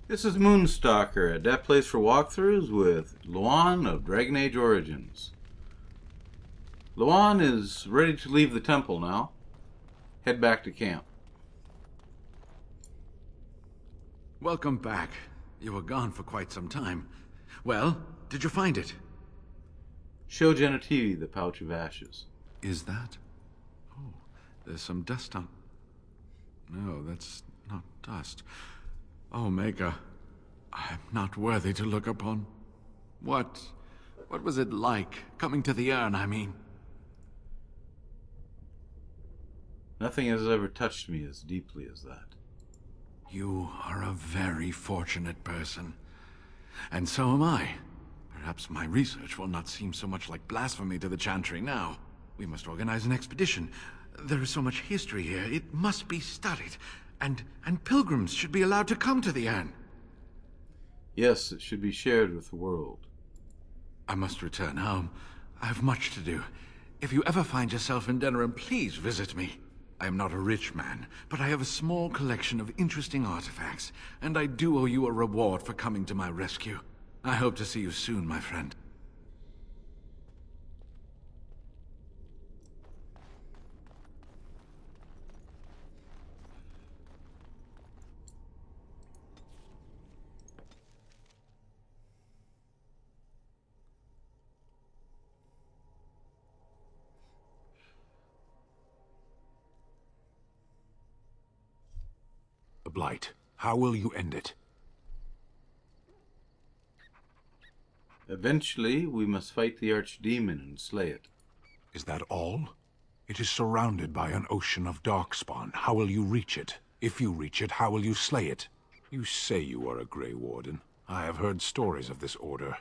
This is Moonstalker, a dev place for walkthroughs with Luan of Dragon Age Origins. Luan is ready to leave the temple now. Head back to camp. Welcome back. You were gone for quite some time. Well, did you find it? Show Genetivi the pouch of ashes. Is that? Oh, there's some dust on... No, that's not dust. Oh, Maker, I'm not worthy to look upon. What was it like, coming to the urn, I mean? Nothing has ever touched me as deeply as that. You are a very fortunate person. And so am I. Perhaps my research will not seem so much like blasphemy to the Chantry now. We must organize an expedition. There is so much history here, it must be studied. And pilgrims should be allowed to come to the urn. Yes, it should be shared with the world. I must return home. I have much to do. If you ever find yourself in Denerim, please visit me. I am not a rich man, but I have a small collection of interesting artifacts, and I do owe you a reward for coming to my rescue. I hope to see you soon, my friend. The Blight. How will you end it? Eventually, we must fight the Archdemon and slay it. Is that all? It is surrounded by an ocean of Darkspawn. How will you reach it? If you reach it, how will you slay it? You say you are a Grey Warden. I have heard stories of this order.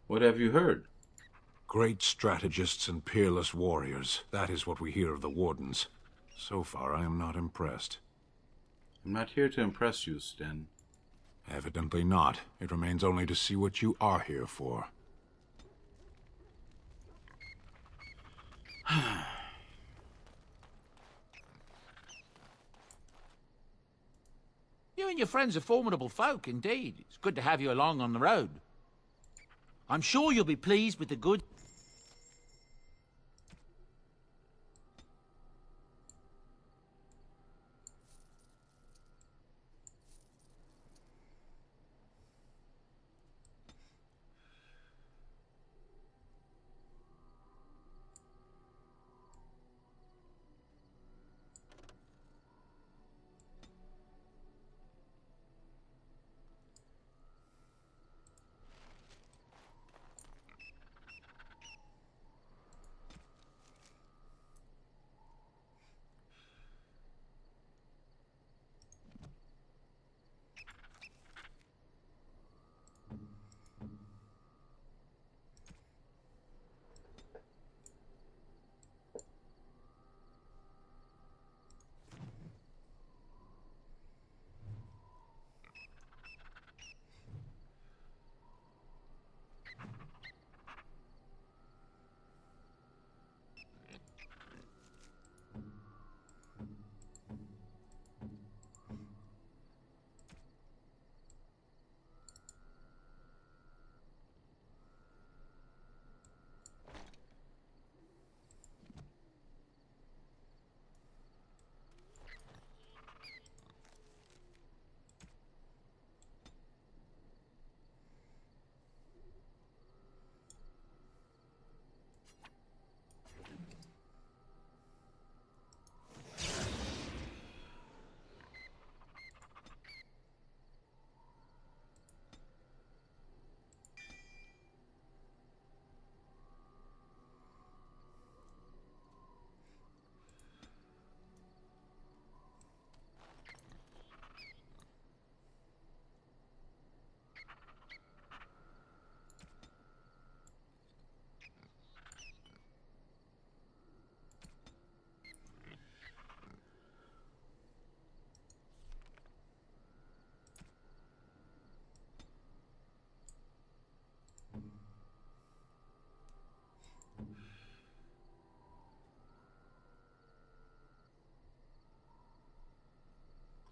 What have you heard? Great strategists and peerless warriors. That is what we hear of the Wardens. So far, I am not impressed. I'm not here to impress you, Sten. Evidently not. It remains only to see what you are here for. You and your friends are formidable folk, indeed. It's good to have you along on the road. I'm sure you'll be pleased with the good...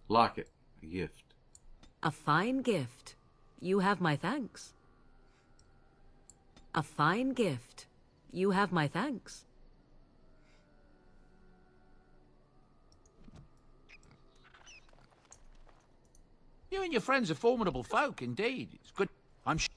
Lock it. A gift. A fine gift. You have my thanks. A fine gift. You have my thanks. You and your friends are formidable folk, indeed. It's good. I'm sure.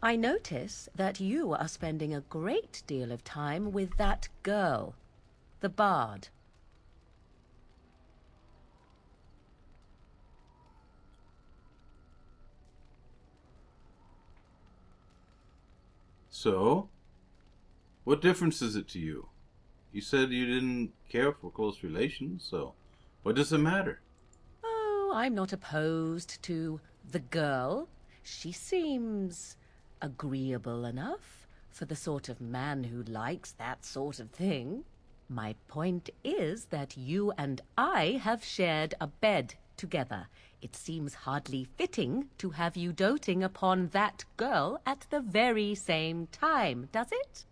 I notice that you are spending a great deal of time with that girl, the bard. So, what difference is it to you? You said you didn't care for close relations, so what does it matter? Oh, I'm not opposed to the girl. She seems agreeable enough for the sort of man who likes that sort of thing. My point is that you and I have shared a bed together. It seems hardly fitting to have you doting upon that girl at the very same time, does it?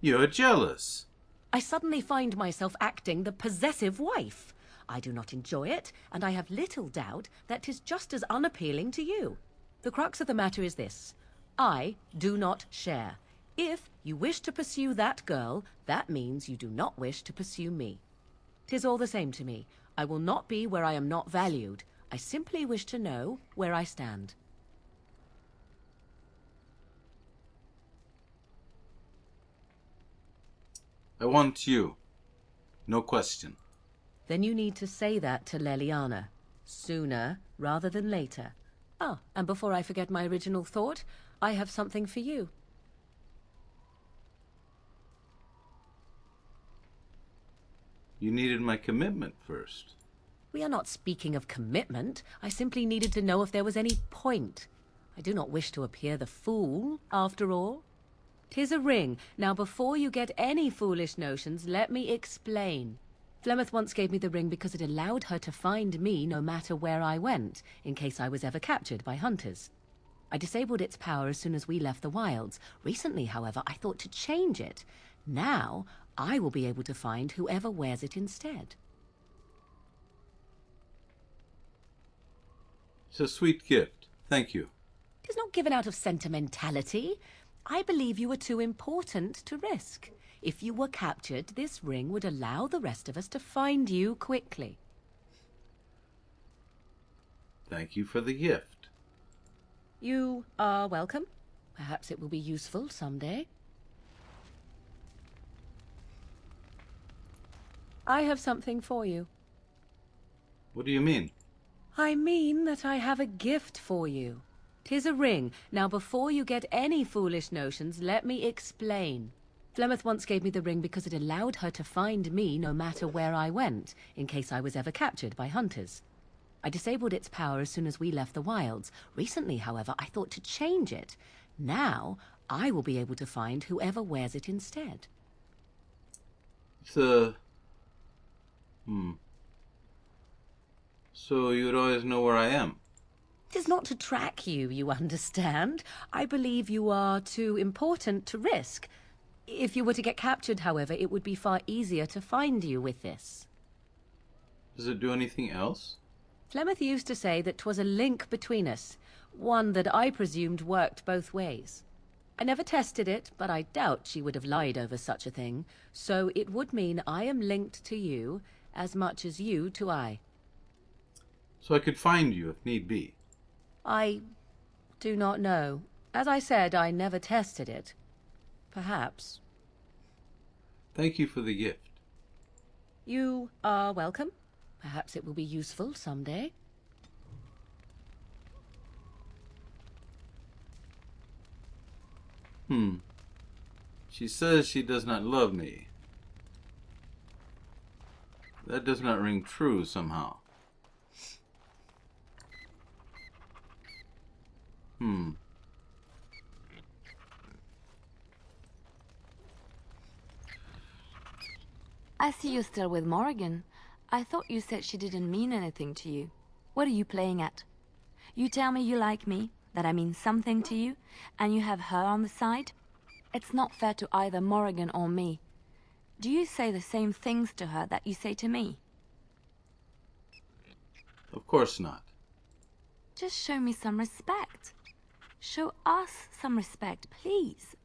You're jealous. I suddenly find myself acting the possessive wife. I do not enjoy it, and I have little doubt that 'tis just as unappealing to you. The crux of the matter is this. I do not share. If you wish to pursue that girl, that means you do not wish to pursue me. 'Tis all the same to me. I will not be where I am not valued. I simply wish to know where I stand. I want you. No question. Then you need to say that to Leliana. Sooner rather than later. Ah, and before I forget my original thought, I have something for you. You needed my commitment first. We are not speaking of commitment. I simply needed to know if there was any point. I do not wish to appear the fool, after all. 'Tis a ring. Now, before you get any foolish notions, let me explain. Flemeth once gave me the ring because it allowed her to find me no matter where I went, in case I was ever captured by hunters. I disabled its power as soon as we left the wilds. Recently, however, I thought to change it. Now, I will be able to find whoever wears it instead. It's a sweet gift. Thank you. It is not given out of sentimentality. I believe you are too important to risk. If you were captured, this ring would allow the rest of us to find you quickly. Thank you for the gift. You are welcome. Perhaps it will be useful someday. I have something for you. What do you mean? I mean that I have a gift for you. 'Tis a ring. Now, before you get any foolish notions, let me explain. Flemeth once gave me the ring because it allowed her to find me no matter where I went, in case I was ever captured by hunters. I disabled its power as soon as we left the wilds. Recently, however, I thought to change it. Now, I will be able to find whoever wears it instead. It's a... So you'd always know where I am? It is not to track you, you understand. I believe you are too important to risk. If you were to get captured, however, it would be far easier to find you with this. Does it do anything else? Flemeth used to say that 'twas a link between us, one that I presumed worked both ways. I never tested it, but I doubt she would have lied over such a thing, so it would mean I am linked to you as much as you to I. So I could find you if need be. I do not know. As I said, I never tested it. Perhaps. Thank you for the gift. You are welcome. Perhaps it will be useful someday. She says she does not love me. That does not ring true somehow. I see you're still with Morrigan. I thought you said she didn't mean anything to you. What are you playing at? You tell me you like me, that I mean something to you, and you have her on the side? It's not fair to either Morrigan or me. Do you say the same things to her that you say to me? Of course not. Just show me some respect. Show us some respect, please.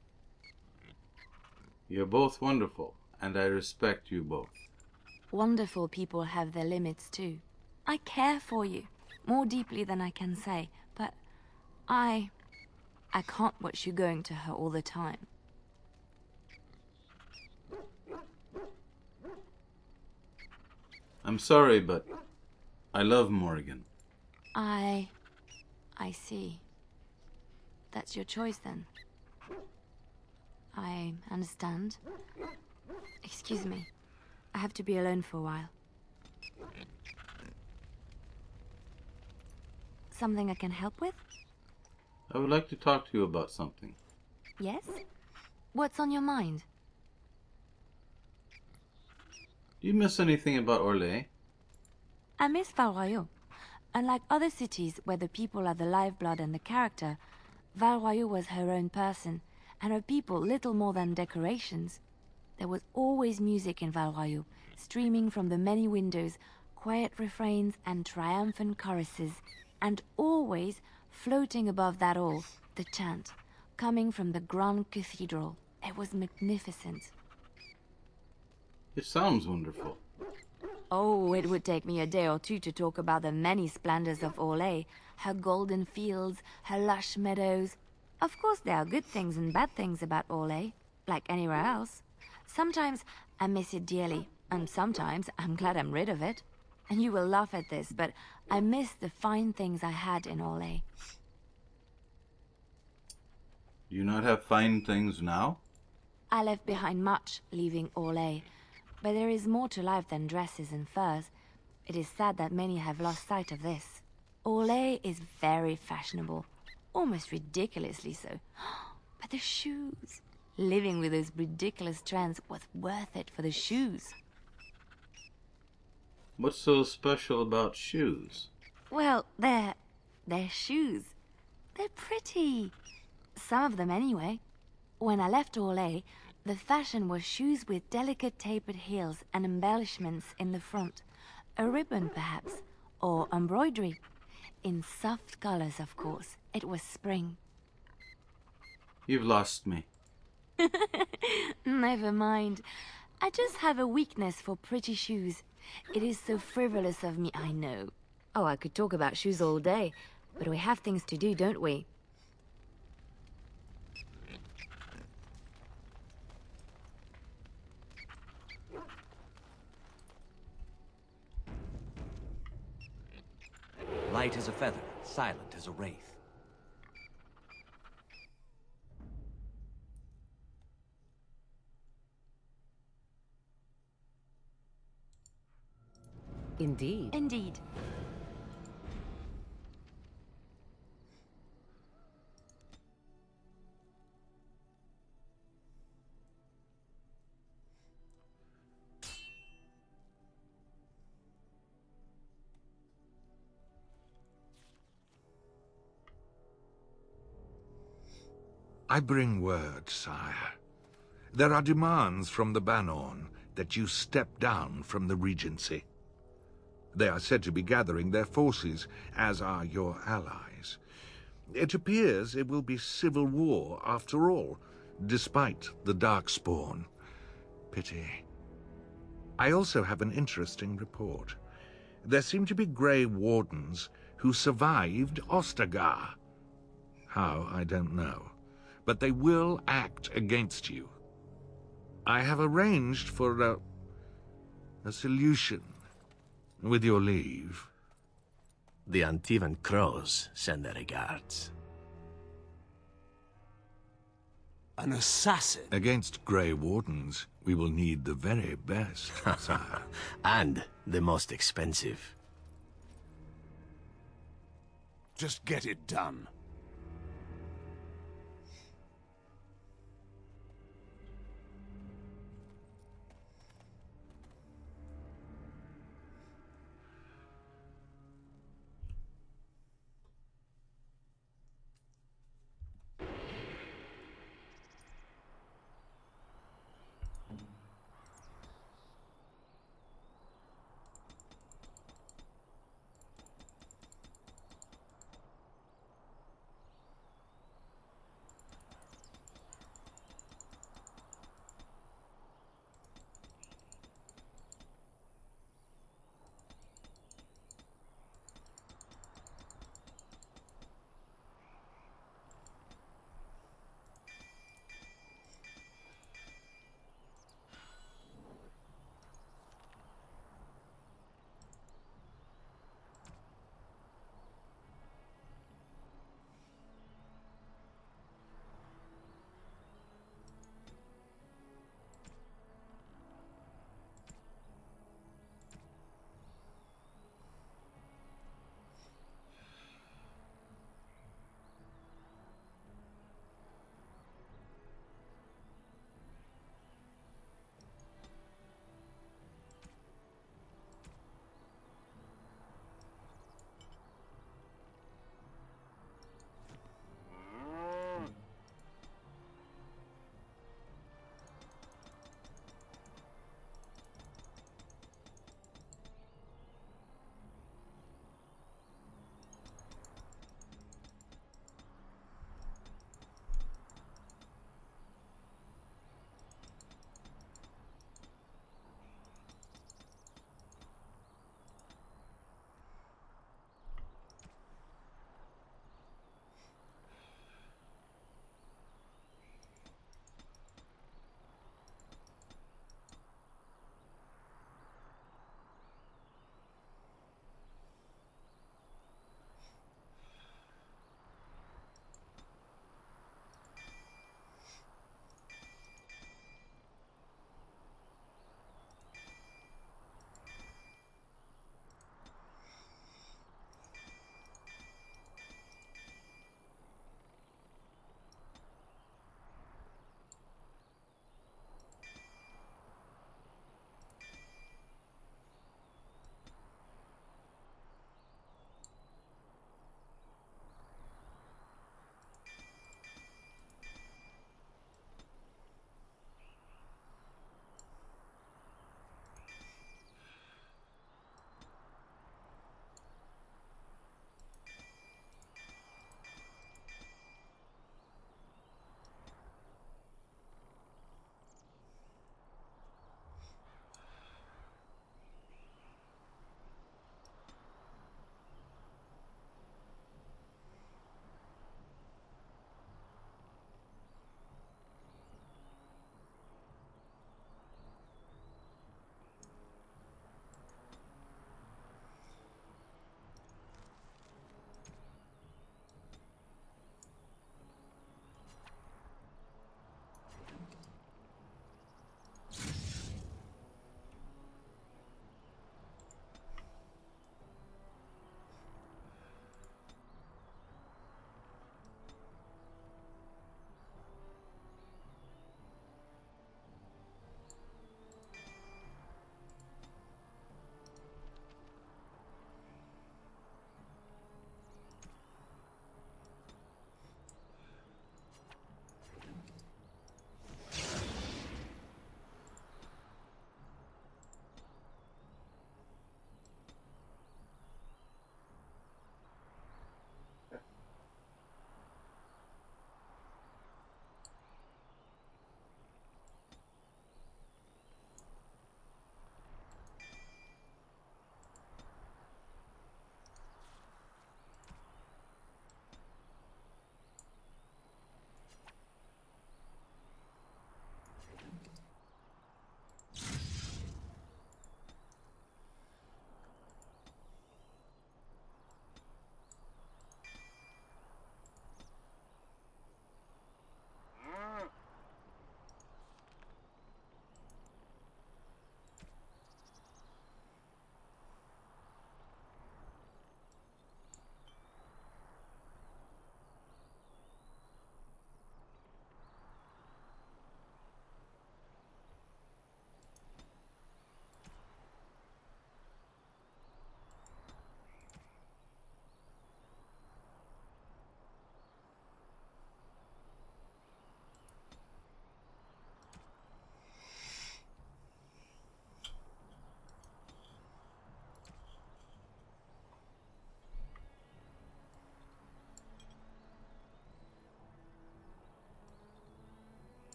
You're both wonderful, and I respect you both. Wonderful people have their limits too. I care for you, more deeply than I can say, but I can't watch you going to her all the time. I'm sorry, but I love Morrigan. I see. That's your choice then. I understand. Excuse me. I have to be alone for a while. Something I can help with? I would like to talk to you about something. Yes? What's on your mind? Do you miss anything about Orlais? I miss Val Royeaux. Unlike other cities where the people are the lifeblood and the character, Val Royeaux was her own person, and her people little more than decorations. There was always music in Val Royeaux, streaming from the many windows, quiet refrains and triumphant choruses, and always, floating above that all, the chant, coming from the grand cathedral. It was magnificent. It sounds wonderful. Oh, it would take me a day or two to talk about the many splendors of Orlais, her golden fields, her lush meadows. Of course, there are good things and bad things about Orlais, like anywhere else. Sometimes I miss it dearly, and sometimes I'm glad I'm rid of it. And you will laugh at this, but I miss the fine things I had in Orlais. Do you not have fine things now? I left behind much, leaving Orlais. But there is more to life than dresses and furs. It is sad that many have lost sight of this. Orlais is very fashionable, almost ridiculously so. But the shoes! Living with those ridiculous trends was worth it for the shoes. What's so special about shoes? Well, they're shoes. They're pretty. Some of them anyway. When I left Orlais, the fashion was shoes with delicate tapered heels and embellishments in the front. A ribbon, perhaps, or embroidery. In soft colors, of course. It was spring. You've lost me. Never mind. I just have a weakness for pretty shoes. It is so frivolous of me, I know. Oh, I could talk about shoes all day, but we have things to do, don't we? Light as a feather, silent as a wraith. Indeed. Indeed. I bring word, sire. There are demands from the Banorn that you step down from the Regency. They are said to be gathering their forces, as are your allies. It appears it will be civil war after all, despite the Darkspawn. Pity. I also have an interesting report. There seem to be Grey Wardens who survived Ostagar. How, I don't know. But they will act against you. I have arranged for a solution, with your leave. The Antivan Crows send their regards. An assassin? Against Grey Wardens, we will need the very best, sire. And the most expensive. Just get it done.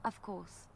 Of course.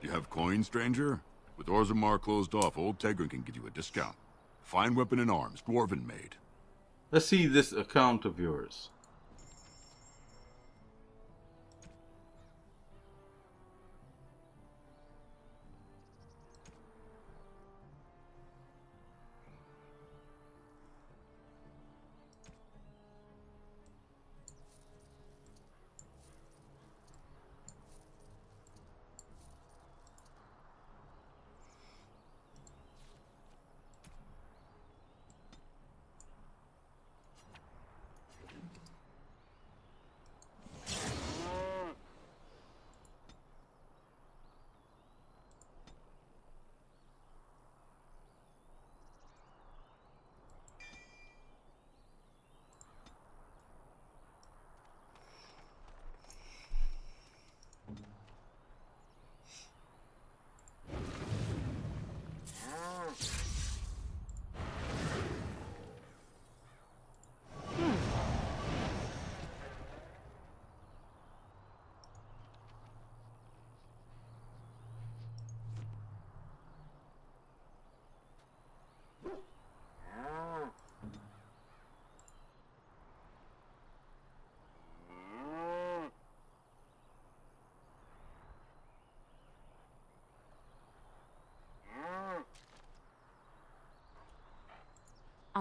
You have coin, stranger? With Orzammar closed off, old Tegrin can give you a discount. Fine weapon and arms, dwarven made. Let's see this account of yours.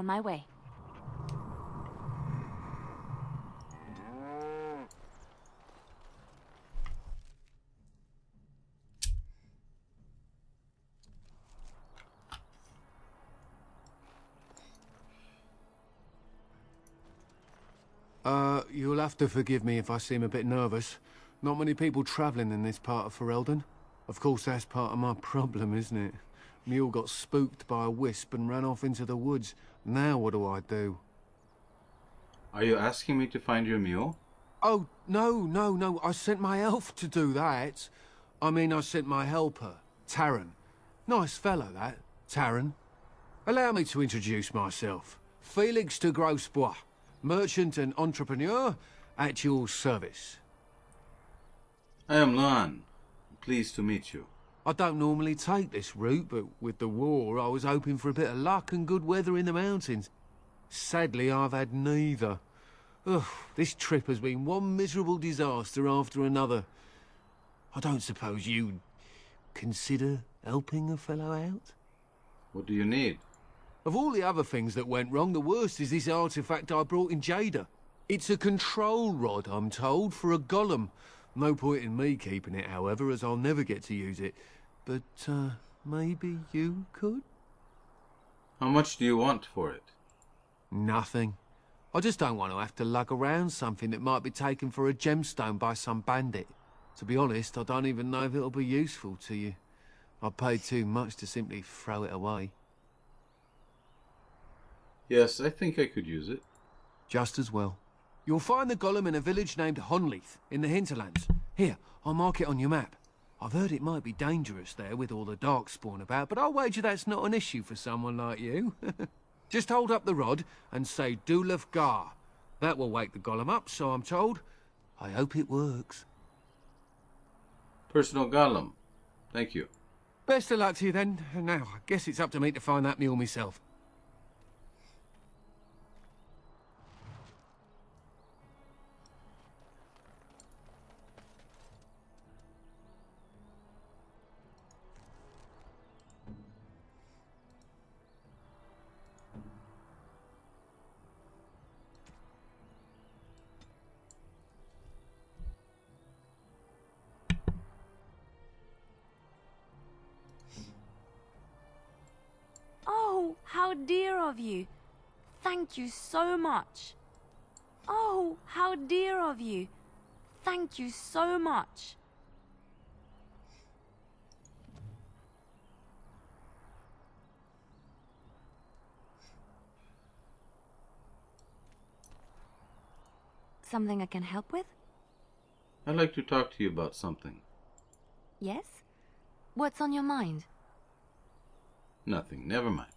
On my way. You'll have to forgive me if I seem a bit nervous. Not many people travelling in this part of Ferelden. Of course, that's part of my problem, isn't it? Mule got spooked by a wisp and ran off into the woods. Now what do I do? Are you asking me to find your mule? Oh, no. I sent my elf to do that. I mean, I sent my helper, Taran. Nice fellow, that, Taran. Allow me to introduce myself. Felix de Grosbois, merchant and entrepreneur at your service. I am Lan. Pleased to meet you. I don't normally take this route, but with the war, I was hoping for a bit of luck and good weather in the mountains. Sadly, I've had neither. Ugh, this trip has been one miserable disaster after another. I don't suppose you'd consider helping a fellow out? What do you need? Of all the other things that went wrong, the worst is this artifact I brought in Jada. It's a control rod, I'm told, for a golem. No point in me keeping it, however, as I'll never get to use it. But, maybe you could? How much do you want for it? Nothing. I just don't want to have to lug around something that might be taken for a gemstone by some bandit. To be honest, I don't even know if it'll be useful to you. I paid too much to simply throw it away. Yes, I think I could use it. Just as well. You'll find the golem in a village named Honleith, in the hinterlands. Here, I'll mark it on your map. I've heard it might be dangerous there with all the Darkspawn about, but I'll wager that's not an issue for someone like you. Just hold up the rod and say Dulaf Gar. That will wake the golem up, so I'm told. I hope it works. Personal golem. Thank you. Best of luck to you then. Now, I guess it's up to me to find that mule myself. Oh, how dear of you. Thank you so much. Oh, how dear of you. Thank you so much. Something I can help with? I'd like to talk to you about something. Yes? What's on your mind? Nothing. Never mind.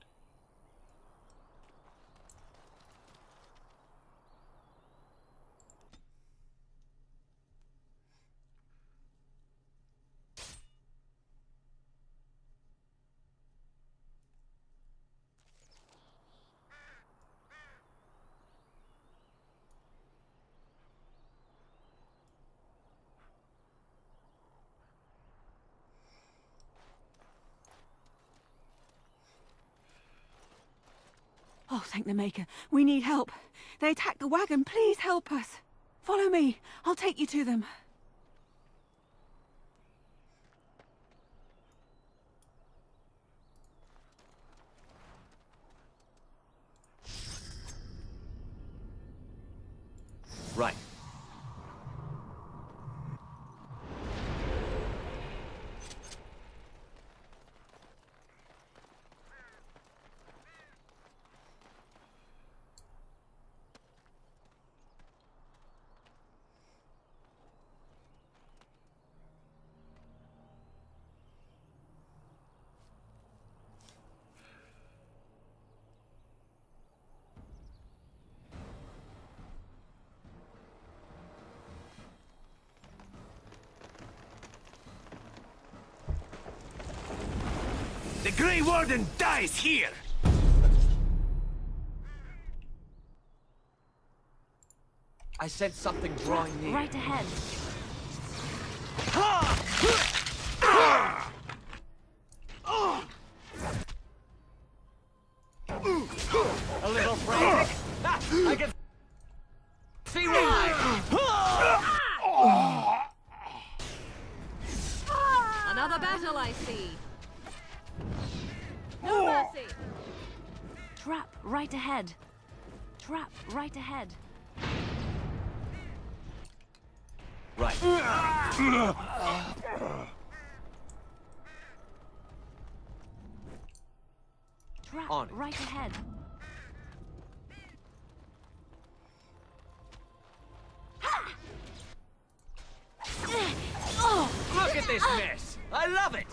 Oh, thank the Maker. We need help. They attacked the wagon. Please help us. Follow me. I'll take you to them. Right. The Grey Warden dies here! I sense something drawing near. Right ahead. A little another battle, I see. No mercy. Trap right ahead. Trap right ahead. Right. Trap On it. right ahead. Look at this mess! I love it!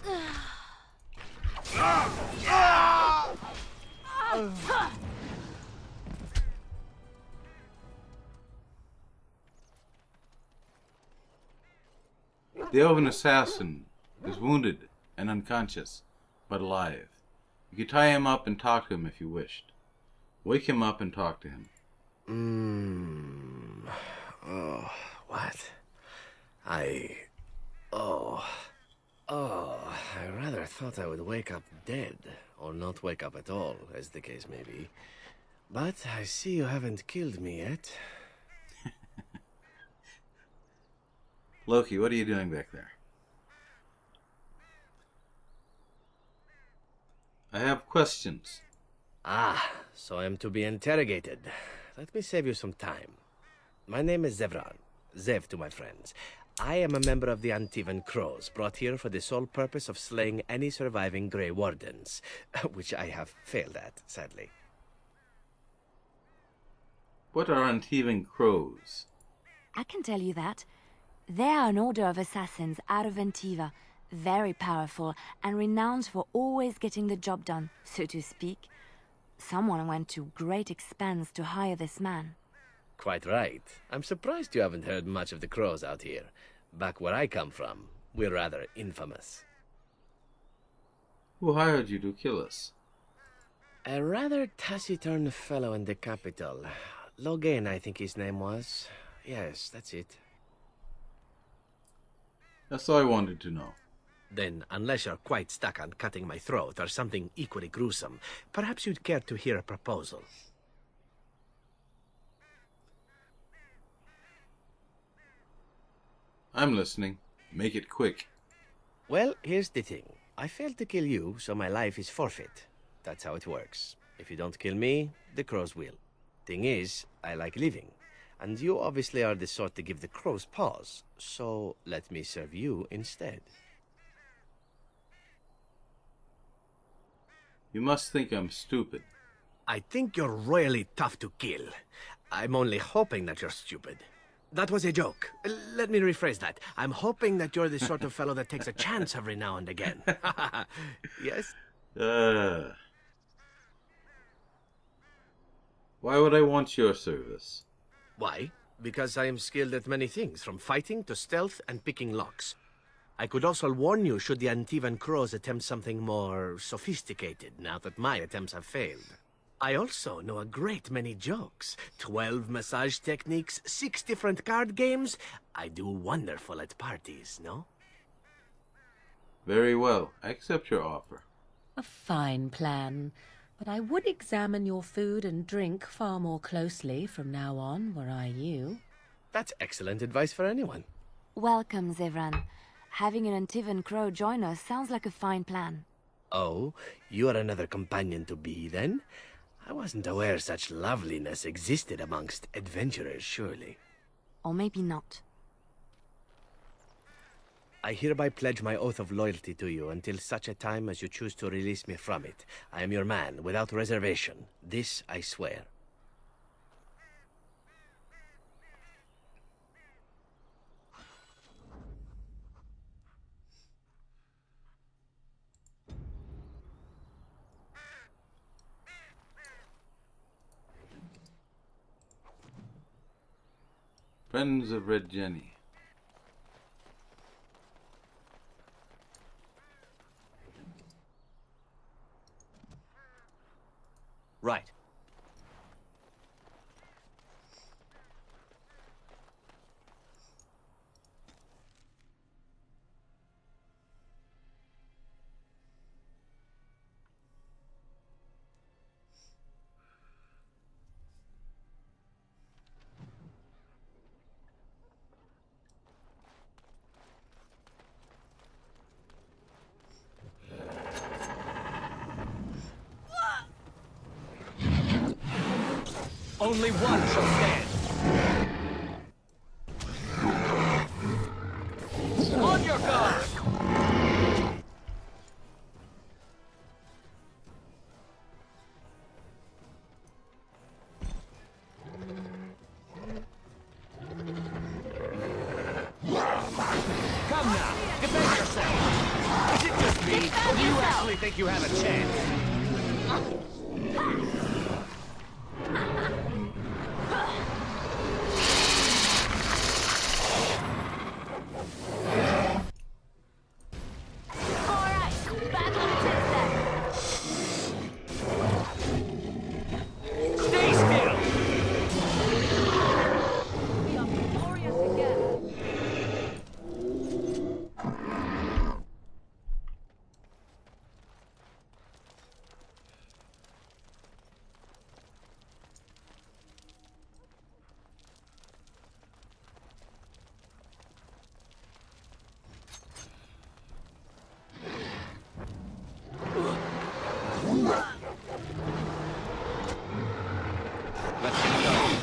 The elven assassin is wounded and unconscious, but alive. You could tie him up and talk to him if you wished. Wake him up and talk to him. Oh, what? I rather thought I would wake up dead, or not wake up at all, as the case may be. But I see you haven't killed me yet. Loki, what are you doing back there? I have questions. Ah, so I am to be interrogated. Let me save you some time. My name is Zevran. Zev to my friends. I am a member of the Antivan Crows, brought here for the sole purpose of slaying any surviving Grey Wardens, which I have failed at, sadly. What are Antivan crows? I can tell you that. They are an order of assassins out of Antiva, very powerful and renowned for always getting the job done, so to speak. Someone went to great expense to hire this man. Quite right. I'm surprised you haven't heard much of the Crows out here. Back where I come from, we're rather infamous. Who hired you to kill us? A rather taciturn fellow in the capital. Logan, I think his name was. Yes, that's it. That's all I wanted to know. Then, unless you're quite stuck on cutting my throat or something equally gruesome, perhaps you'd care to hear a proposal. I'm listening. Make it quick. Well, here's the thing. I failed to kill you, so my life is forfeit. That's how it works. If you don't kill me, the Crows will. Thing is, I like living. And you obviously are the sort to give the Crows pause. So, let me serve you instead. You must think I'm stupid. I think you're royally tough to kill. I'm only hoping that you're stupid. That was a joke. Let me rephrase that. I'm hoping that you're the sort of fellow that takes a chance every now and again. Yes? Why would I want your service? Why? Because I am skilled at many things, from fighting to stealth and picking locks. I could also warn you should the Antivan Crows attempt something more sophisticated, now that my attempts have failed. I also know a great many jokes. 12 massage techniques, 6 different card games. I do wonderful at parties, no? Very well. I accept your offer. A fine plan. But I would examine your food and drink far more closely from now on, were I you. That's excellent advice for anyone. Welcome, Zevran. Having an Antivan Crow join us sounds like a fine plan. Oh, you are another companion to be, then? I wasn't aware such loveliness existed amongst adventurers, surely. Or maybe not. I hereby pledge my oath of loyalty to you until such a time as you choose to release me from it. I am your man, without reservation. This I swear. Friends of Red Jenny. Right. Only one shall stand. On your guard! Come now, defend yourself! Is it just me, or do you actually think you have a chance? Alright, battle it is then. Stay still! We are glorious again. Let's get going.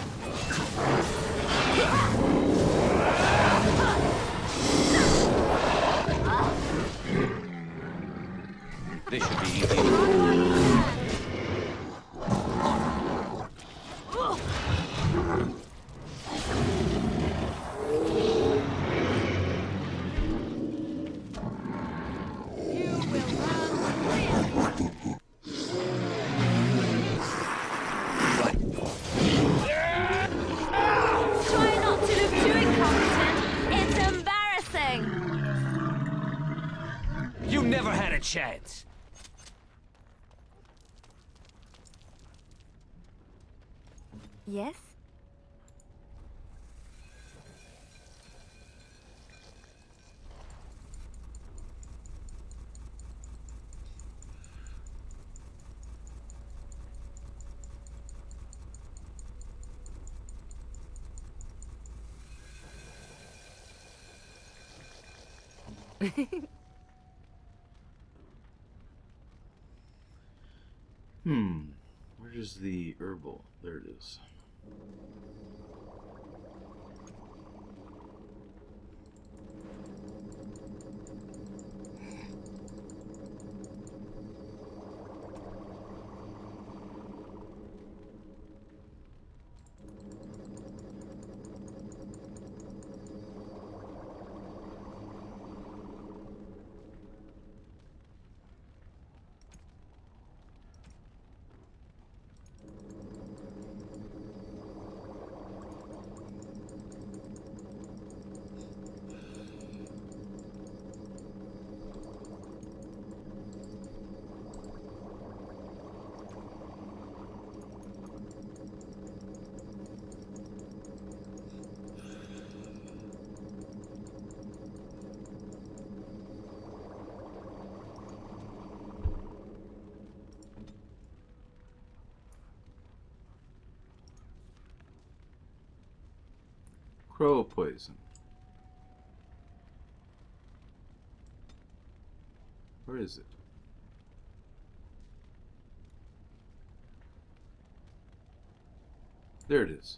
This should be easy. Try not to look too incompetent. It's embarrassing. You never had a chance. Yes? Where's the herbal? There it is. Crow poison. Where is it? There it is.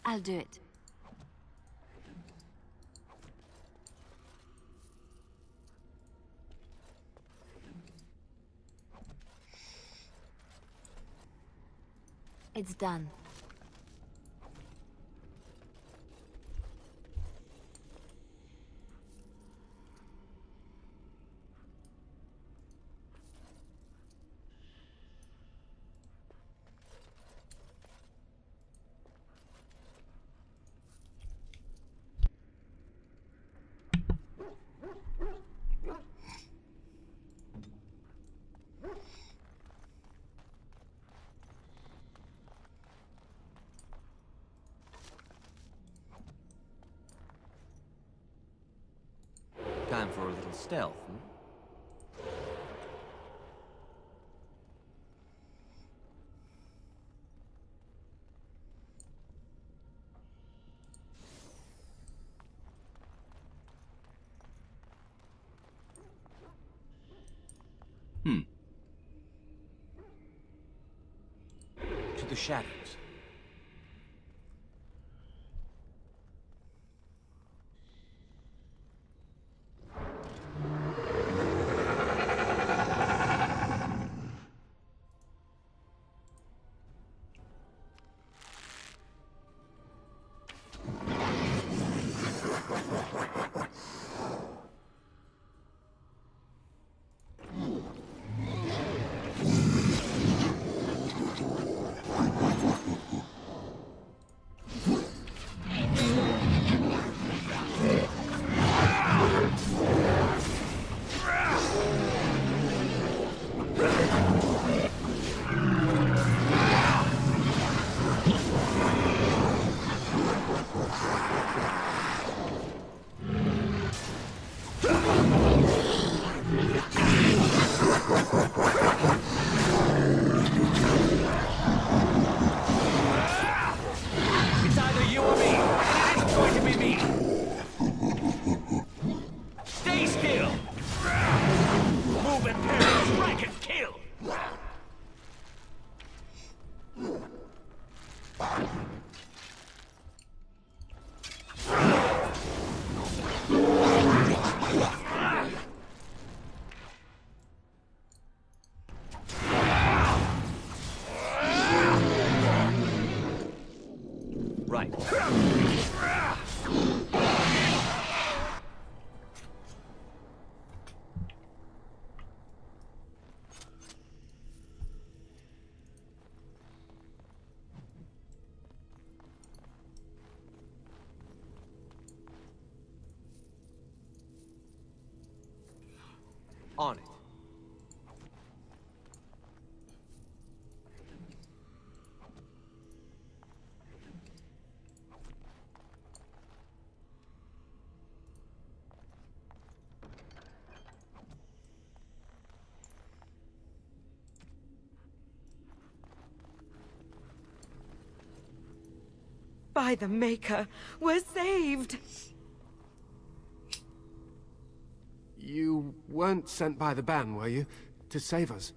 I'll do it. It's done. Time for a little stealth, To the shadows. It's either you or me. It's going to be me. Stay still. Move and parry, strike and kill. Right. On it. By the Maker, we're saved! You weren't sent by the ban, were you? To save us?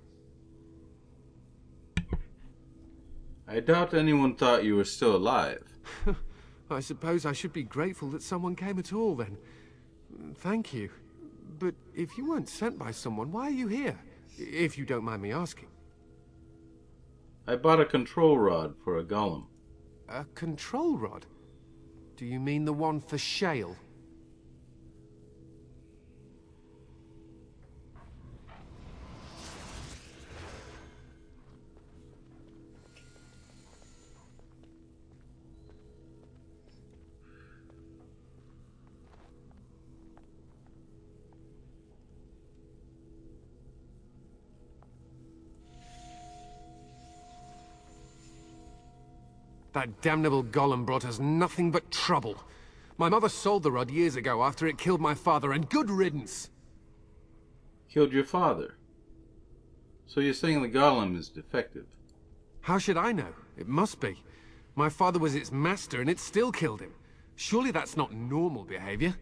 I doubt anyone thought you were still alive. I suppose I should be grateful that someone came at all, then. Thank you. But if you weren't sent by someone, why are you here? If you don't mind me asking. I bought a control rod for a golem. A control rod? Do you mean the one for Shale? That damnable golem brought us nothing but trouble. My mother sold the rod years ago after it killed my father, and good riddance! Killed your father? So you're saying the golem is defective? How should I know? It must be. My father was its master, and it still killed him. Surely that's not normal behavior.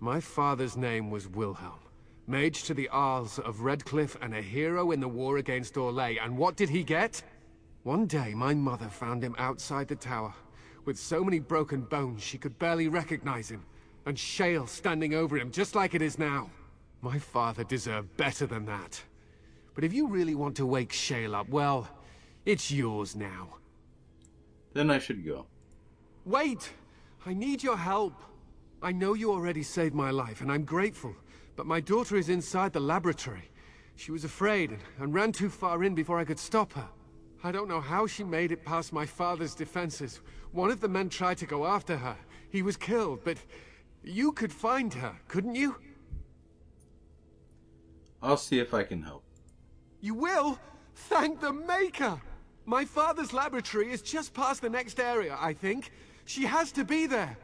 My father's name was Wilhelm, mage to the Arls of Redcliffe and a hero in the war against Orlais, and what did he get? One day, my mother found him outside the tower, with so many broken bones she could barely recognize him, and shale standing over him just like it is now. My father deserved better than that. But if you really want to wake Shale up, well, it's yours now. Then I should go. Wait! I need your help. I know you already saved my life, and I'm grateful, but my daughter is inside the laboratory. She was afraid and ran too far in before I could stop her. I don't know how she made it past my father's defenses. One of the men tried to go after her. He was killed, but you could find her, couldn't you? I'll see if I can help. You will? Thank the Maker! My father's laboratory is just past the next area, I think. She has to be there.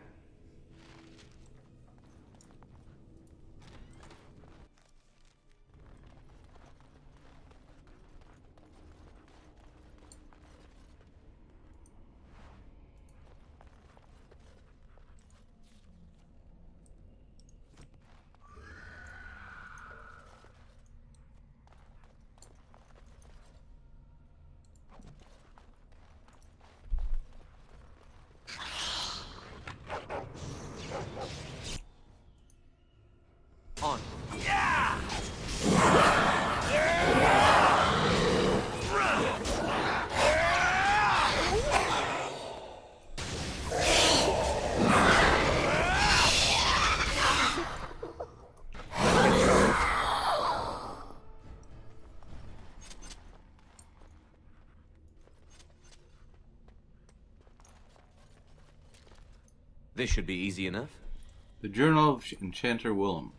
On. This should be easy enough. The Journal of Enchanter Wilhelm.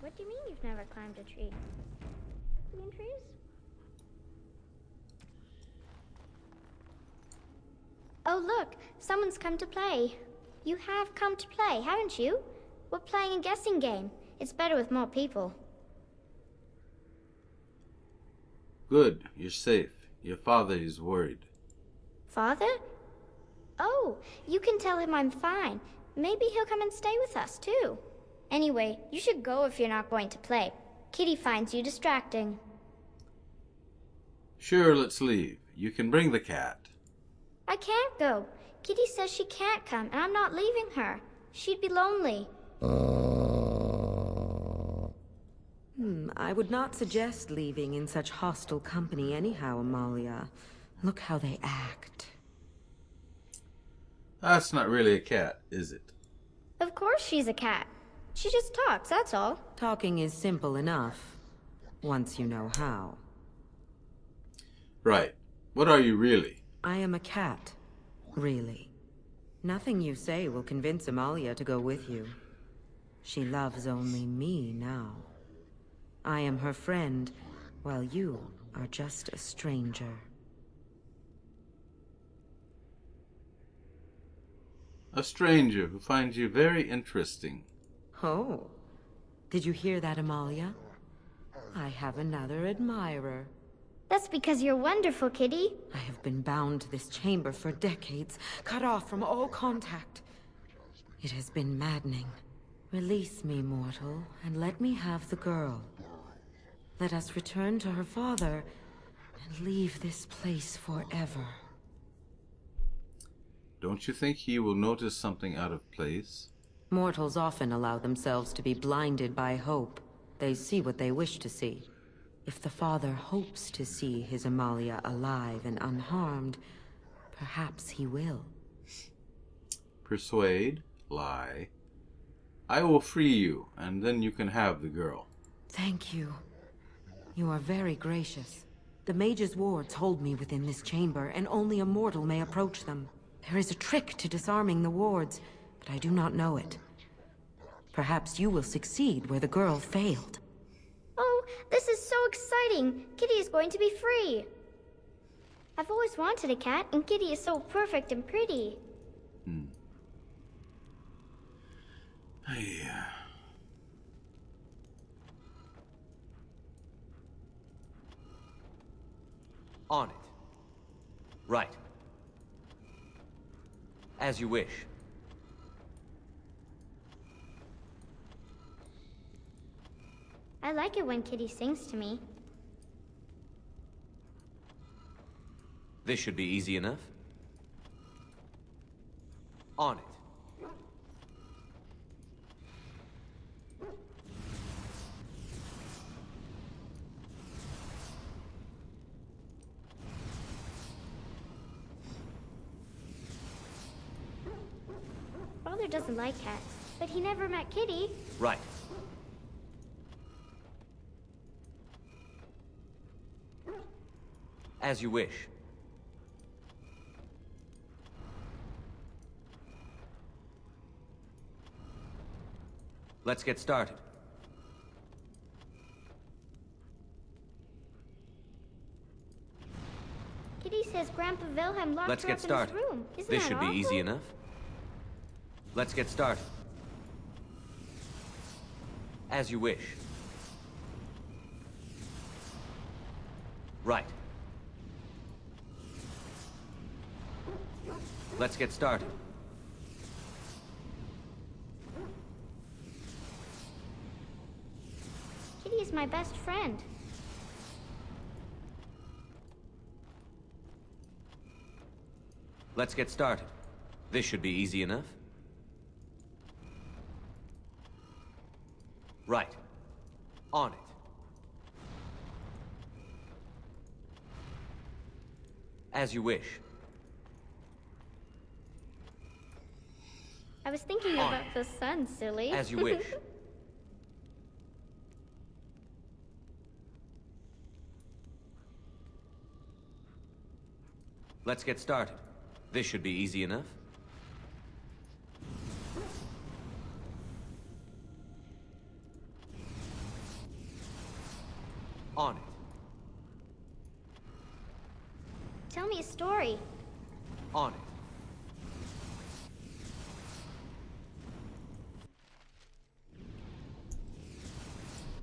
What do you mean you've never climbed a tree? You mean trees? Oh look, someone's come to play. You have come to play, haven't you? We're playing a guessing game. It's better with more people. Good, you're safe. Your father is worried. Father? Oh, you can tell him I'm fine. Maybe he'll come and stay with us, too. Anyway, you should go if you're not going to play. Kitty finds you distracting. Sure, let's leave. You can bring the cat. I can't go. Kitty says she can't come, and I'm not leaving her. She'd be lonely. I would not suggest leaving in such hostile company anyhow, Amalia. Look how they act. That's not really a cat, is it? Of course she's a cat. She just talks, that's all. Talking is simple enough, once you know how. Right. What are you really? I am a cat, really. Nothing you say will convince Amalia to go with you. She loves only me now. I am her friend, while you are just a stranger. A stranger who finds you very interesting. Oh, did you hear that, Amalia? I have another admirer. That's because you're wonderful, Kitty. I have been bound to this chamber for decades, cut off from all contact. It has been maddening. Release me, mortal, and let me have the girl. Let us return to her father and leave this place forever. Don't you think he will notice something out of place? Mortals often allow themselves to be blinded by hope. They see what they wish to see. If the father hopes to see his Amalia alive and unharmed, perhaps he will. Persuade, lie. I will free you, and then you can have the girl. Thank you. You are very gracious. The mage's wards hold me within this chamber, and only a mortal may approach them. There is a trick to disarming the wards, but I do not know it. Perhaps you will succeed where the girl failed. Oh, this is so exciting! Kitty is going to be free! I've always wanted a cat, and Kitty is so perfect and pretty. Hey. On it. Right. As you wish. I like it when Kitty sings to me. This should be easy enough. On it. Father doesn't like cats, but he never met Kitty. Right. As you wish. Let's get started. Kitty says Grandpa Wilhelm locked Let's her get up started. in his room. Isn't This that should be awful? easy enough. Let's get started. As you wish. Right. Let's get started. Kitty is my best friend. Let's get started. This should be easy enough. Right. On it. As you wish. I was thinking On about the sun, silly. As you wish. Let's get started. This should be easy enough. On it. Tell me a story. On it.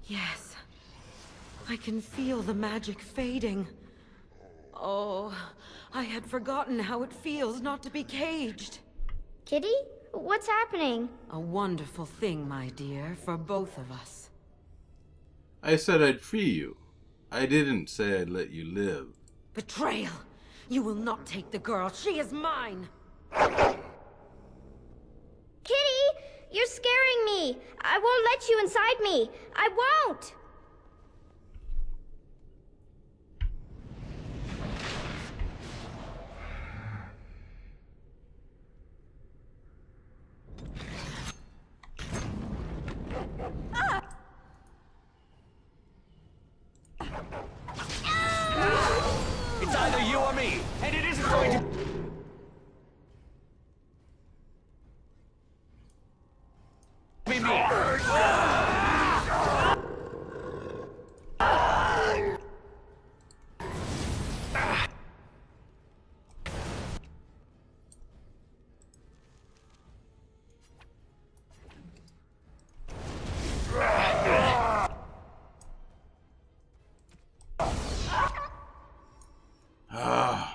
Yes. I can feel the magic fading. Oh, I had forgotten how it feels not to be caged. Kitty? What's happening? A wonderful thing, my dear, for both of us. I said I'd free you. I didn't say I'd let you live. Betrayal! You will not take the girl. She is mine! Kitty! You're scaring me! I won't let you inside me! I won't! It's either you or me, and it isn't going to... be me. Ah.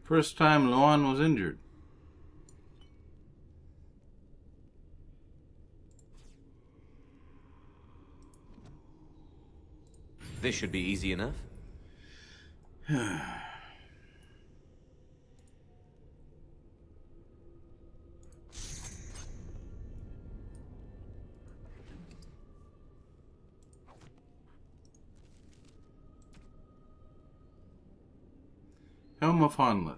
First time Luan was injured. This should be easy enough. Helm of Honlith.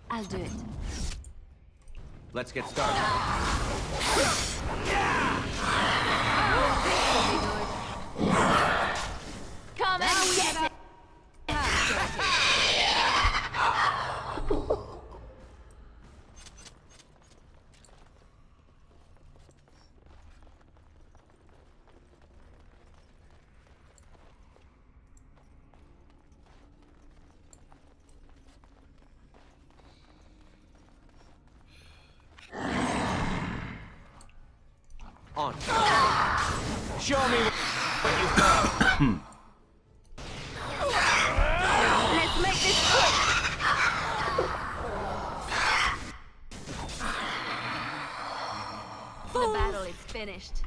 I'll do it. Let's get started. Come and get it! On. Show me what you've got. Let's make this quick! The battle is finished.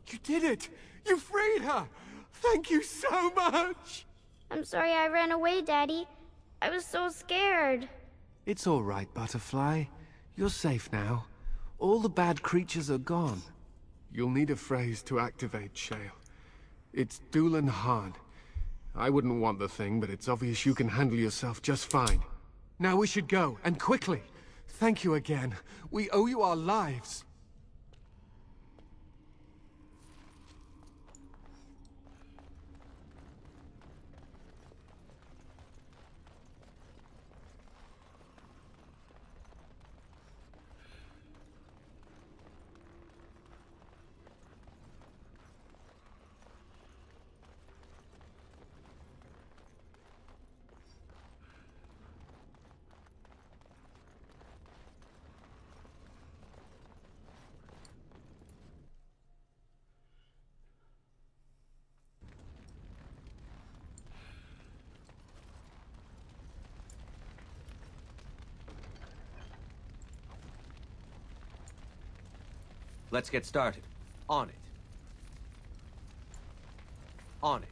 You did it! You freed her! Thank you so much! I'm sorry I ran away, Daddy. I was so scared. It's all right, Butterfly. You're safe now. All the bad creatures are gone. You'll need a phrase to activate Shale. It's Doolan Han. I wouldn't want the thing, but it's obvious you can handle yourself just fine. Now we should go, and quickly. Thank you again. We owe you our lives. Let's get started. On it. On it.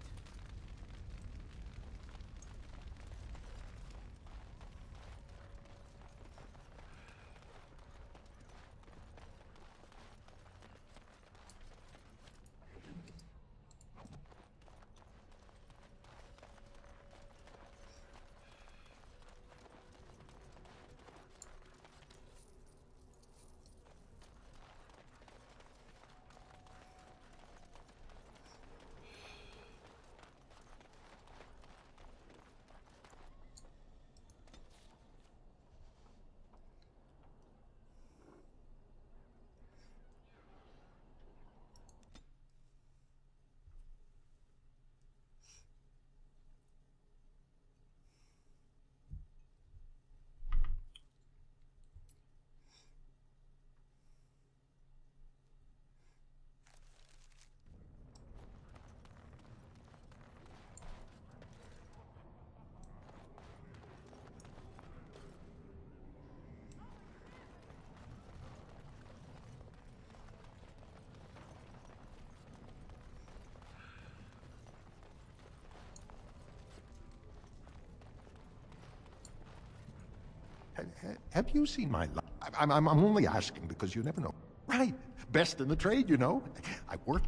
Have you seen my life? I'm only asking because you never know. Right. Best in the trade, you know. I work.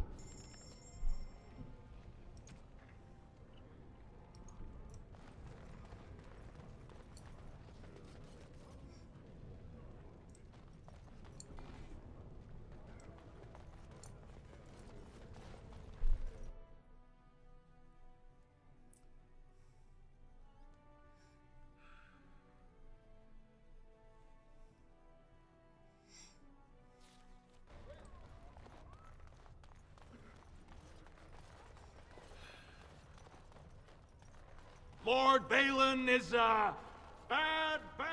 Lord Balin is a bad man.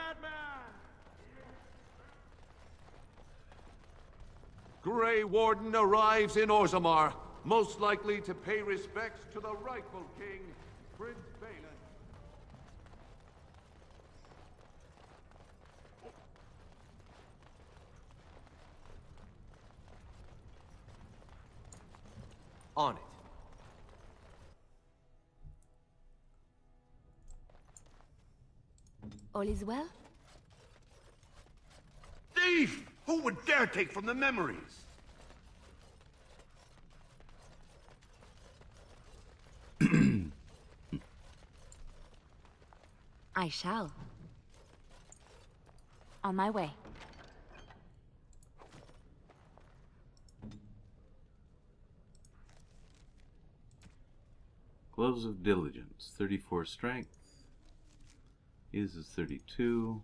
Grey Warden arrives in Orzammar, most likely to pay respects to the rightful king, Prince Balin. On it. All is well? Thief! Who would dare take from the memories? I shall. On my way. Gloves of Diligence, 34 strength. His is 32.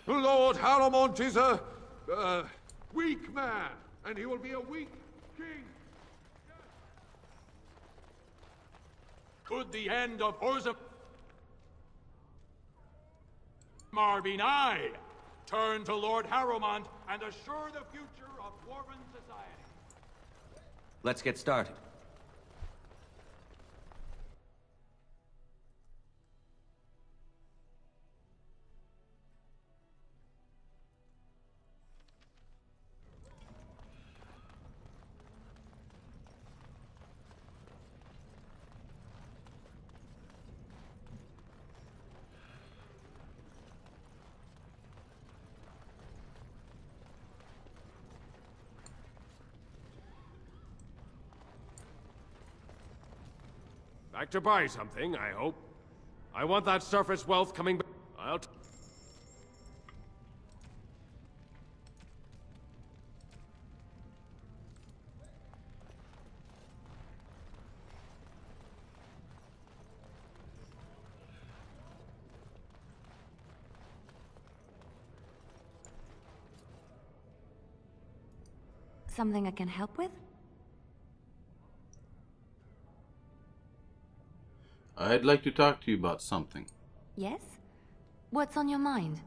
Lord Haramont is a weak man, and he will be a weak king. Could the end of Orzammar be nigh? Turn to Lord Haramont and assure the future of Dwarven society. Let's get started. Back to buy something, I hope. I want that surface wealth coming back. Something I can help with? I'd like to talk to you about something. Yes? What's on your mind?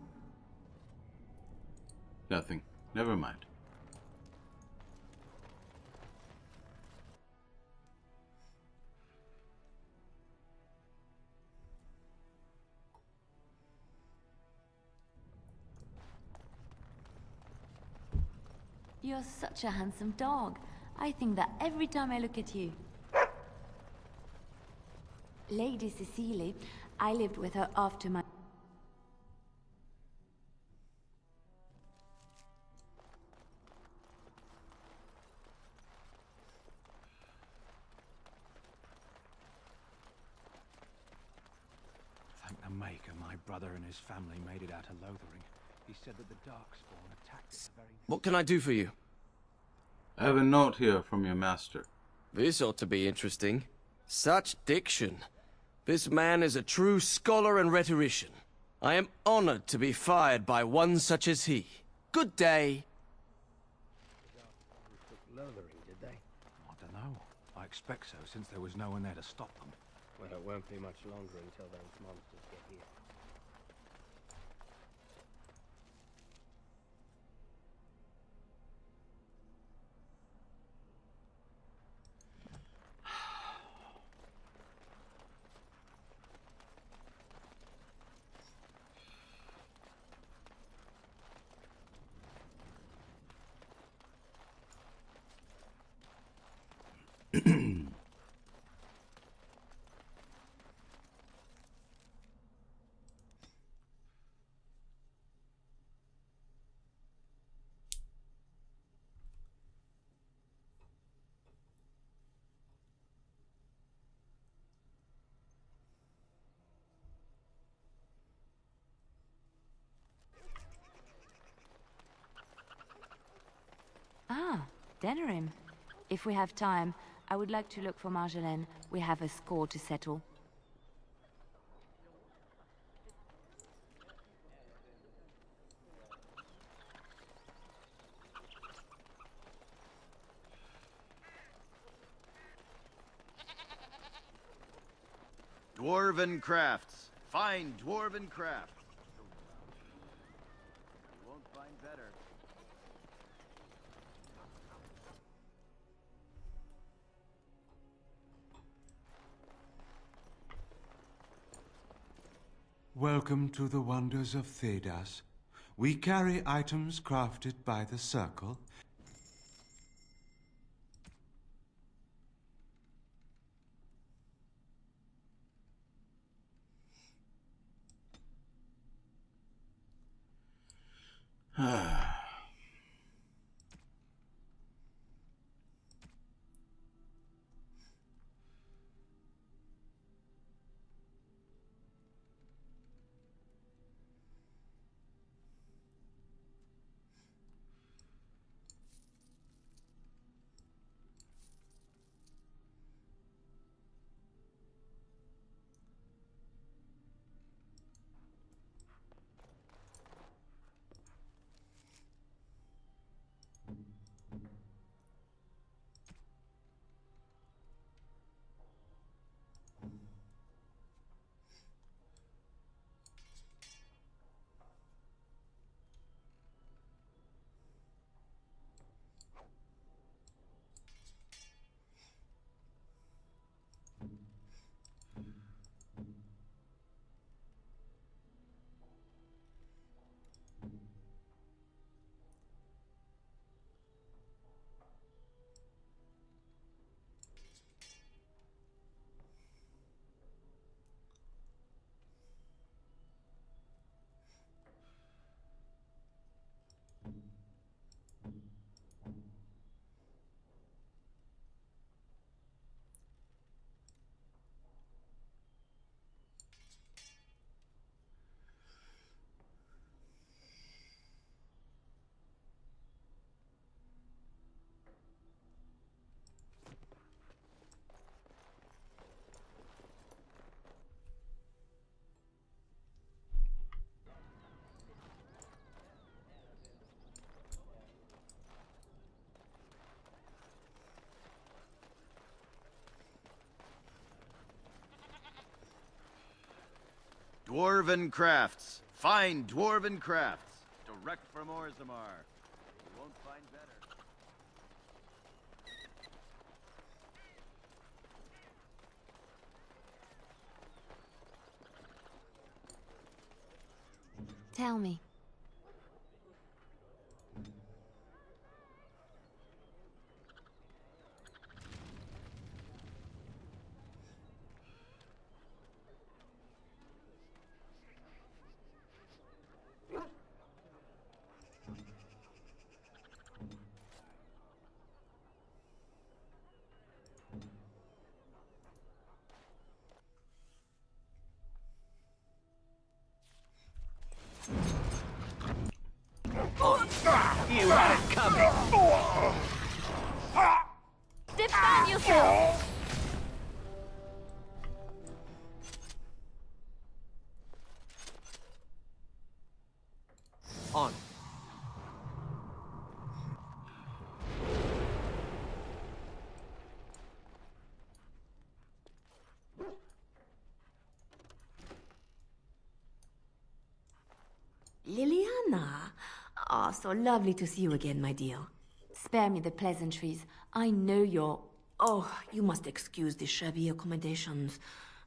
Nothing. Never mind. You're such a handsome dog. I think that every time I look at you. Lady Cecile, I lived with her after my... Thank the Maker, my brother and his family made it out of Lothering. He said that the Darkspawn attacked at the very... What can I do for you? I have a note here from your master. This ought to be interesting. Such diction. This man is a true scholar and rhetorician. I am honored to be fired by one such as he. Good day. Lothering, did they? I don't know. I expect so, since there was no one there to stop them. Well, it won't be much longer until those monsters get here. Ah, Denerim. If we have time, I would like to look for Marjolaine. We have a score to settle. Dwarven crafts. Fine dwarven crafts. You won't find better. Welcome to the wonders of Thedas. We carry items crafted by the Circle. Dwarven crafts. Fine dwarven crafts. Direct from Orzammar. You won't find better. Tell me. Defend yourself! On. Liliana! Ah, so lovely to see you again, my dear. Spare me the pleasantries. I know you're... Oh, you must excuse the shabby accommodations.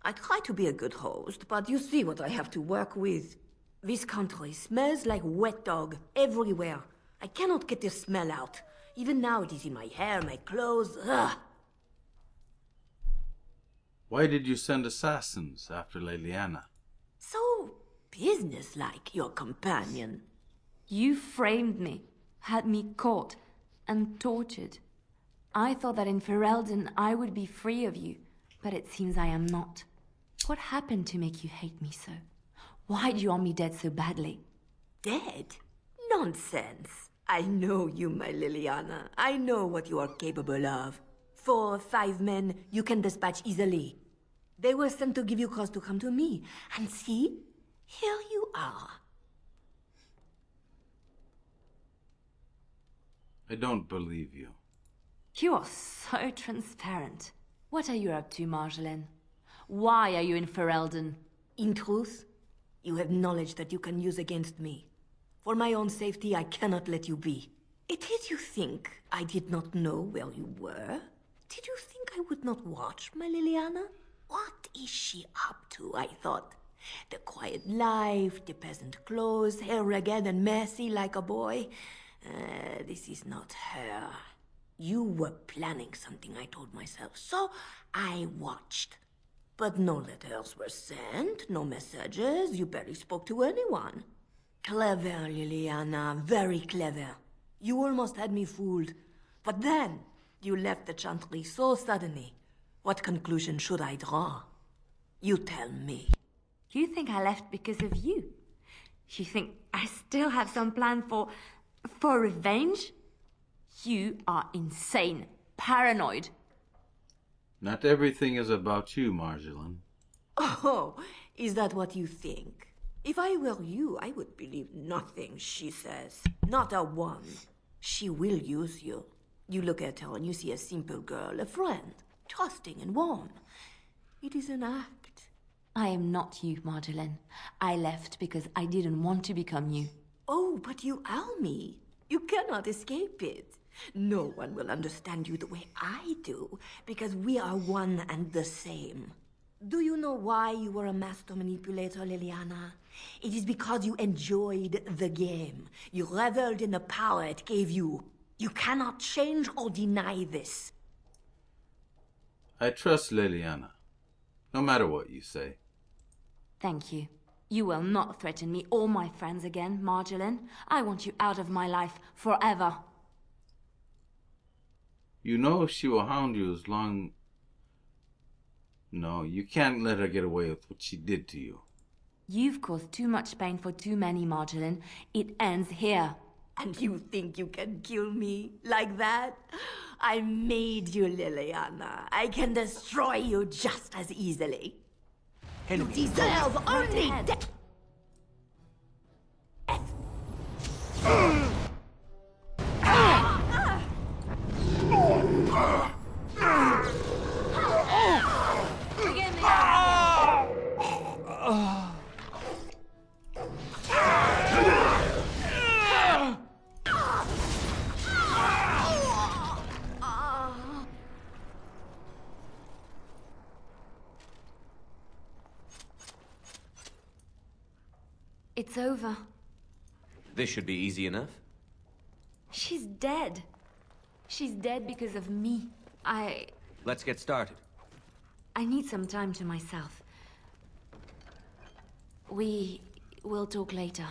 I try to be a good host, but you see what I have to work with. This country smells like wet dog everywhere. I cannot get the smell out. Even now it is in my hair, my clothes. Ugh. Why did you send assassins after Liliana? So businesslike, your companion. You framed me, had me caught, and tortured. I thought that in Ferelden I would be free of you, but it seems I am not. What happened to make you hate me so? Why do you want me dead so badly? Dead? Nonsense. I know you, my Liliana. I know what you are capable of. 4 or 5 men you can dispatch easily. They were sent to give you cause to come to me. And see, here you are. I don't believe you. You are so transparent. What are you up to, Marjolaine? Why are you in Ferelden? In truth, you have knowledge that you can use against me. For my own safety, I cannot let you be. It is you think I did not know where you were? Did you think I would not watch, my Liliana? What is she up to, I thought? The quiet life, the peasant clothes, hair ragged and messy like a boy. This is not her. You were planning something, I told myself, so I watched. But no letters were sent, no messages, you barely spoke to anyone. Clever, Liliana, very clever. You almost had me fooled. But then, you left the Chantry so suddenly. What conclusion should I draw? You tell me. You think I left because of you? You think I still have some plan for revenge? You are insane, paranoid. Not everything is about you, Marjolaine. Oh, is that what you think? If I were you, I would believe nothing she says. Not a one. She will use you. You look at her and you see a simple girl, a friend, trusting and warm. It is an act. I am not you, Marjolaine. I left because I didn't want to become you. Oh, but you are me. You cannot escape it. No one will understand you the way I do, because we are one and the same. Do you know why you were a master manipulator, Liliana? It is because you enjoyed the game. You reveled in the power it gave you. You cannot change or deny this. I trust Liliana, no matter what you say. Thank you. You will not threaten me or my friends again, Marjolaine. I want you out of my life forever. You know she will hound you as long... No, you can't let her get away with what she did to you. You've caused too much pain for too many, Marjolaine. It ends here. And you think you can kill me like that? I made you, Liliana. I can destroy you just as easily. You deserve only death. Forgive me. It's over. This should be easy enough. She's dead. She's dead because of me. Let's get started. I need some time to myself. We will talk later.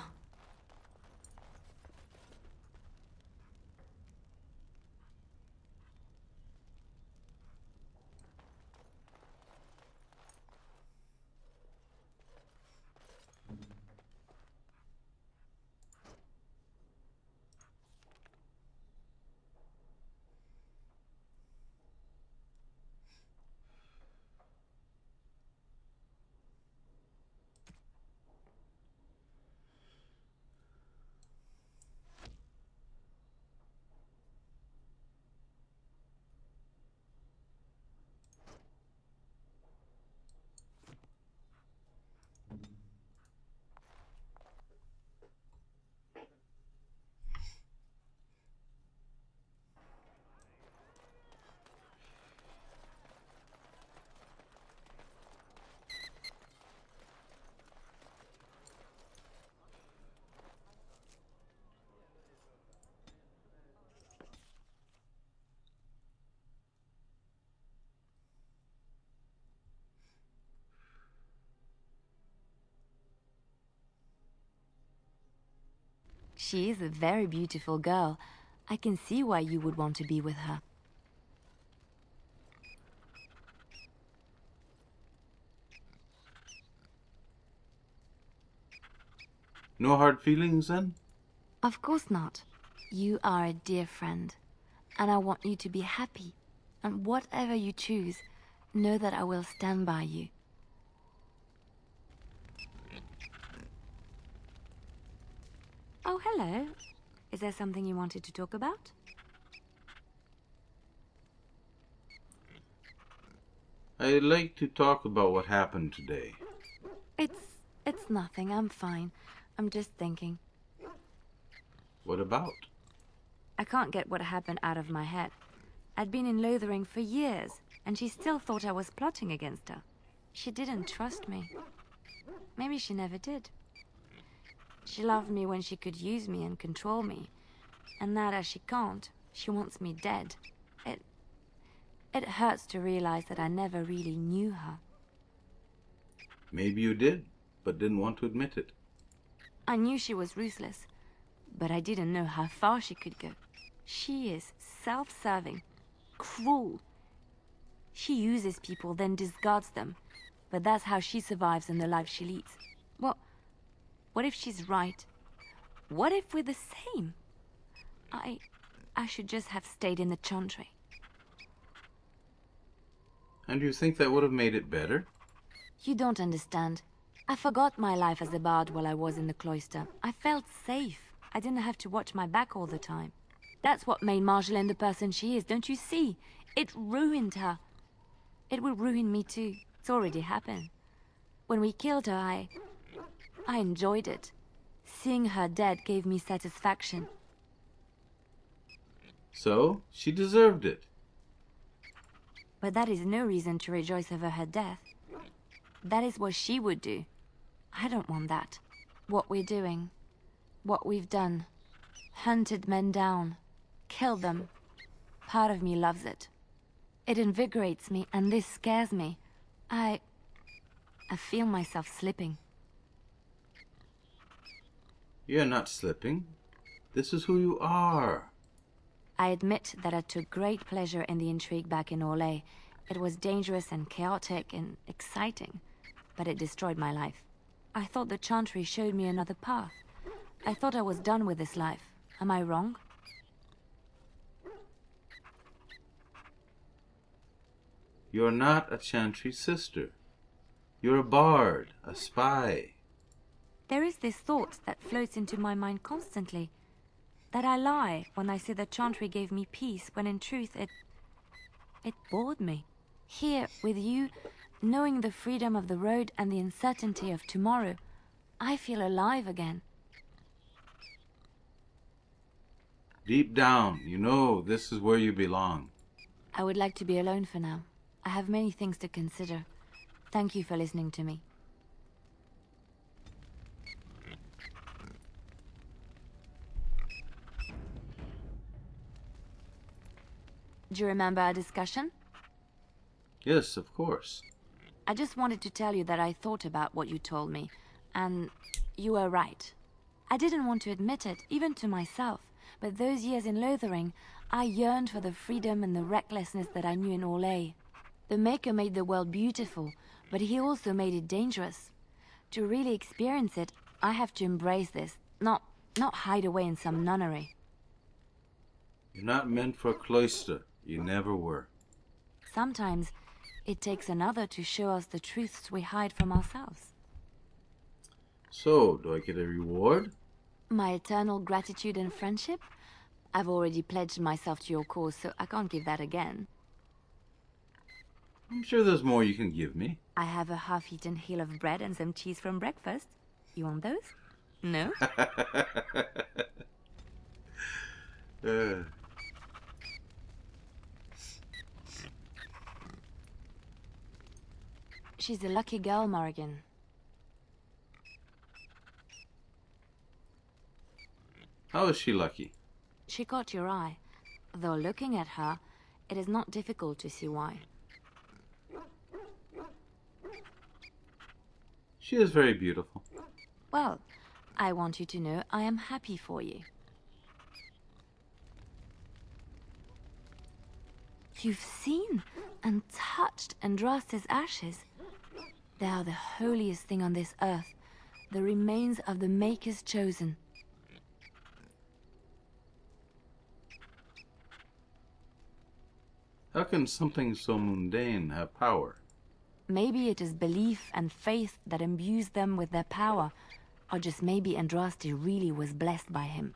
She is a very beautiful girl. I can see why you would want to be with her. No hard feelings, then? Of course not. You are a dear friend, and I want you to be happy. And whatever you choose, know that I will stand by you. Oh, hello. Is there something you wanted to talk about? I'd like to talk about what happened today. It's nothing. I'm fine. I'm just thinking. What about? I can't get what happened out of my head. I'd been in Lothering for years, and she still thought I was plotting against her. She didn't trust me. Maybe she never did. She loved me when she could use me and control me. And now that she can't, she wants me dead. It hurts to realize that I never really knew her. Maybe you did, but didn't want to admit it. I knew she was ruthless, but I didn't know how far she could go. She is self-serving, cruel. She uses people, then discards them. But that's how she survives in the life she leads. What if she's right? What if we're the same? I should just have stayed in the Chantry. And you think that would have made it better? You don't understand. I forgot my life as a bard while I was in the cloister. I felt safe. I didn't have to watch my back all the time. That's what made Marjolaine the person she is, don't you see? It ruined her. It will ruin me too. It's already happened. When we killed her, I enjoyed it. Seeing her dead gave me satisfaction. So, she deserved it. But that is no reason to rejoice over her death. That is what she would do. I don't want that. What we're doing, what we've done, hunted men down, killed them. Part of me loves it. It invigorates me, and this scares me. I feel myself slipping. You're not slipping. This is who you are. I admit that I took great pleasure in the intrigue back in Orlais. It was dangerous and chaotic and exciting, but it destroyed my life. I thought the Chantry showed me another path. I thought I was done with this life. Am I wrong? You're not a Chantry sister. You're a bard, a spy. There is this thought that floats into my mind constantly. That I lie when I say the Chantry gave me peace, when in truth it bored me. Here, with you, knowing the freedom of the road and the uncertainty of tomorrow, I feel alive again. Deep down, you know this is where you belong. I would like to be alone for now. I have many things to consider. Thank you for listening to me. Do you remember our discussion? Yes, of course. I just wanted to tell you that I thought about what you told me, and you were right. I didn't want to admit it, even to myself, but those years in Lothering, I yearned for the freedom and the recklessness that I knew in Orlais. The Maker made the world beautiful, but he also made it dangerous. To really experience it, I have to embrace this, not hide away in some nunnery. You're not meant for a cloister. You never were. Sometimes it takes another to show us the truths we hide from ourselves. So, do I get a reward? My eternal gratitude and friendship? I've already pledged myself to your cause, so I can't give that again. I'm sure there's more you can give me. I have a half-eaten heel of bread and some cheese from breakfast. You want those? No? She's a lucky girl, Morrigan. How is she lucky? She caught your eye. Though looking at her, it is not difficult to see why. She is very beautiful. Well, I want you to know I am happy for you. You've seen and touched Andraste's ashes. They are the holiest thing on this earth, the remains of the Maker's chosen. How can something so mundane have power? Maybe it is belief and faith that imbues them with their power, or just maybe Andraste really was blessed by him.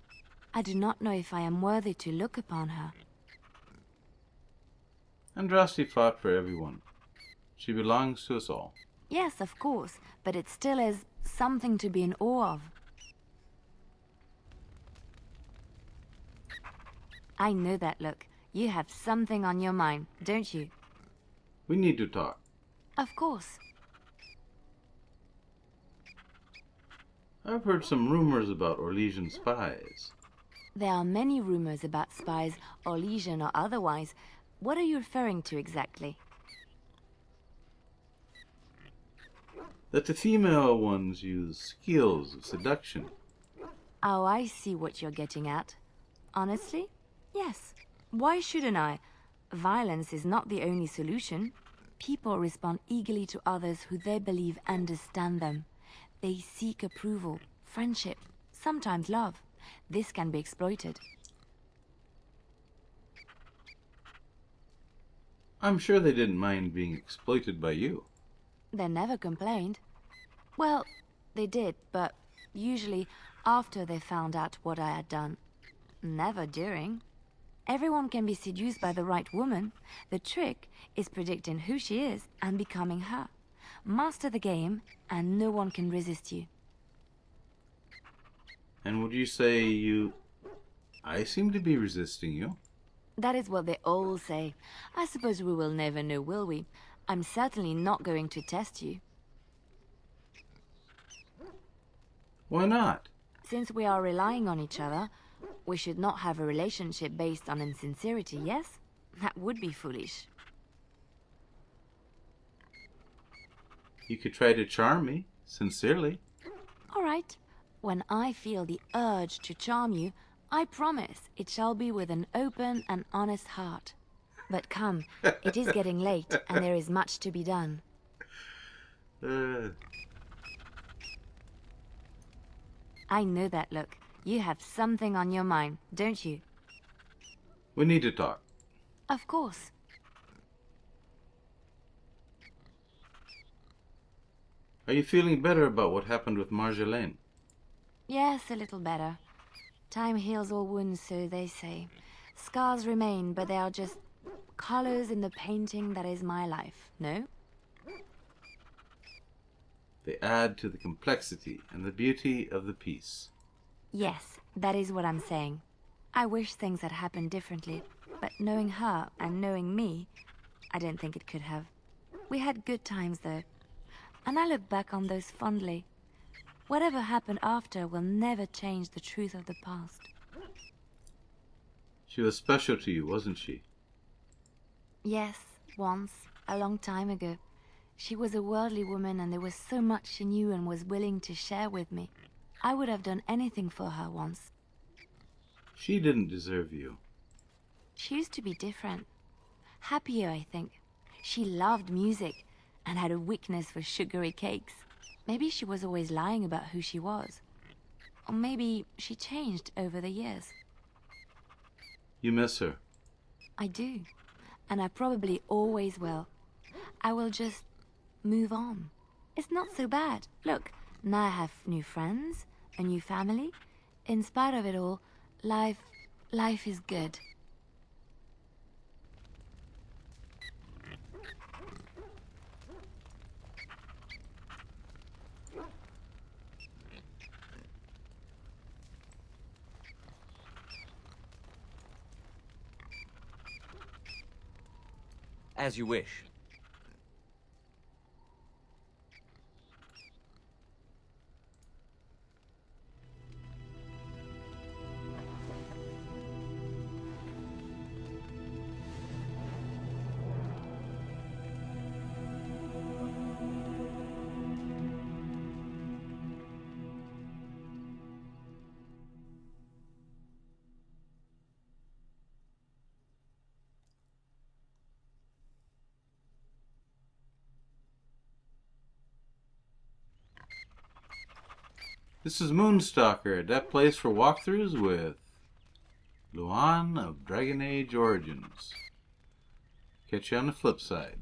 I do not know if I am worthy to look upon her. Andraste fought for everyone. She belongs to us all. Yes, of course, but it still is something to be in awe of. I know that look. You have something on your mind, don't you? We need to talk. Of course. I've heard some rumors about Orlesian spies. There are many rumors about spies, Orlesian or otherwise. What are you referring to exactly? That the female ones use skills of seduction. Oh, I see what you're getting at. Honestly? Yes. Why shouldn't I? Violence is not the only solution. People respond eagerly to others who they believe understand them. They seek approval, friendship, sometimes love. This can be exploited. I'm sure they didn't mind being exploited by you. They never complained. Well, they did, but usually after they found out what I had done. Never during. Everyone can be seduced by the right woman. The trick is predicting who she is and becoming her. Master the game, and no one can resist you. And would you say I seem to be resisting you? That is what they all say. I suppose we will never know, will we? I'm certainly not going to test you. Why not? Since we are relying on each other, we should not have a relationship based on insincerity, yes? That would be foolish. You could try to charm me, sincerely. All right. When I feel the urge to charm you, I promise it shall be with an open and honest heart. But come, it is getting late, and there is much to be done. I know that look. You have something on your mind, don't you? We need to talk. Of course. Are you feeling better about what happened with Marjolaine? Yes, a little better. Time heals all wounds, so they say. Scars remain, but they are just colors in the painting that is my life, no? They add to the complexity and the beauty of the piece. Yes, that is what I'm saying. I wish things had happened differently, but knowing her and knowing me, I don't think it could have. We had good times, though, and I look back on those fondly. Whatever happened after will never change the truth of the past. She was special to you, wasn't she? Yes, once, a long time ago. She was a worldly woman, and there was so much she knew and was willing to share with me. I would have done anything for her once. She didn't deserve you. She used to be different. Happier, I think. She loved music and had a weakness for sugary cakes. Maybe she was always lying about who she was. Or maybe she changed over the years. You miss her. I do. And I probably always will. I will just move on. It's not so bad. Look, now I have new friends, a new family. In spite of it all, life is good. As you wish. This is Moonstalker, that place for walkthroughs with Luan of Dragon Age Origins. Catch you on the flip side.